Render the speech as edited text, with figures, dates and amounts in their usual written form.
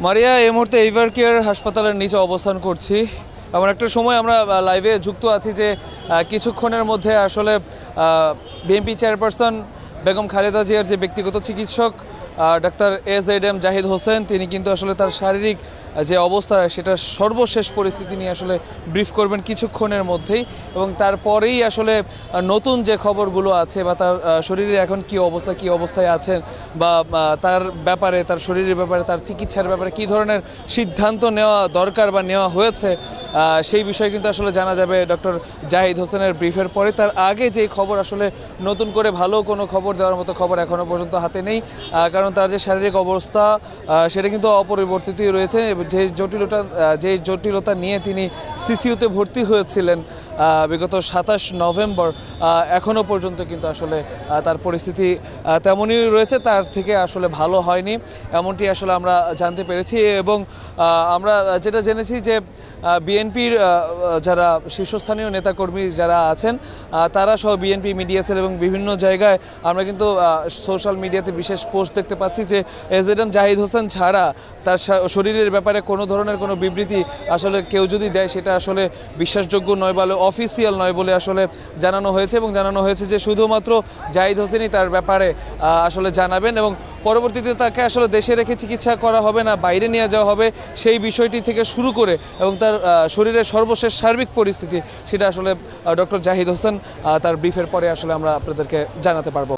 মারিয়া এই মুহূর্তে ever care হাসপাতালের নিচে অবস্থান করছি। এমন একটা সময় আমরা লাইভে যুক্ত আছি যে কিছুক্ষণের মধ্যে আসলে বিএনপি চেয়ারপারসন বেগম খালেদা জিয়ার যে ব্যক্তিগত চিকিৎসক ডাক্তার AZM জাহিদ হোসেন তিনি কিন্তু আসলে তার শারীরিক যে অবস্থা সেটা সর্বশেষ পরিস্থিতি নিয়ে আসলে ব্রিফ করবেন কিছুক্ষণের মধ্যেই, এবং তারপরেই আসলে নতুন যে খবরগুলো আছে বা তার শরীরের এখন কী অবস্থা, কী অবস্থায় আছেন বা তার ব্যাপারে, তার শরীরের ব্যাপারে, তার চিকিৎসার ব্যাপারে কী ধরনের সিদ্ধান্ত নেওয়া দরকার বা নেওয়া হয়েছে সেই বিষয়ে কিন্তু আসলে জানা যাবে ডক্টর জাহিদ হোসেনের ব্রিফের পরে। তার আগে যেই খবর আসলে নতুন করে ভালো কোনো খবর দেওয়ার মতো খবর এখনও পর্যন্ত হাতে নেই, কারণ তার যে শারীরিক অবস্থা সেটা কিন্তু অপরিবর্তিতই রয়েছে। যে জটিলতা নিয়ে তিনি সিসিইউতে ভর্তি হয়েছিলেন বিগত 27 নভেম্বর, এখনও পর্যন্ত কিন্তু আসলে তার পরিস্থিতি তেমনই রয়েছে, তার থেকে আসলে ভালো হয়নি এমনটি আসলে আমরা জানতে পেরেছি। এবং আমরা যেটা জেনেছি যে বিএনপির যারা শীর্ষস্থানীয় নেতাকর্মী যারা আছেন তারা সহ বিএনপি মিডিয়া সেল এবং বিভিন্ন জায়গায় আমরা কিন্তু সোশ্যাল মিডিয়াতে বিশেষ পোস্ট দেখতে পাচ্ছি যে AZM জাহিদ হোসেন ছাড়া তার শরীরের ব্যাপারে কোনো ধরনের কোনো বিবৃতি আসলে কেউ যদি দেয় সেটা আসলে বিশ্বাসযোগ্য নয়, বলে অফিসিয়াল নয় বলে আসলে জানানো হয়েছে। এবং জানানো হয়েছে যে শুধুমাত্র জাহিদ হোসেনই তার ব্যাপারে আসলে জানাবেন, এবং পরবর্তীতে তাকে আসলে দেশে রেখে চিকিৎসা করা হবে না বাইরে নিয়ে যাওয়া হবে সেই বিষয়টি থেকে শুরু করে এবং তার শরীরের সর্বশেষ সার্বিক পরিস্থিতি সেটা আসলে ডক্টর জাহিদ হোসেন তার ব্রিফের পরে আসলে আমরা আপনাদেরকে জানাতে পারবো।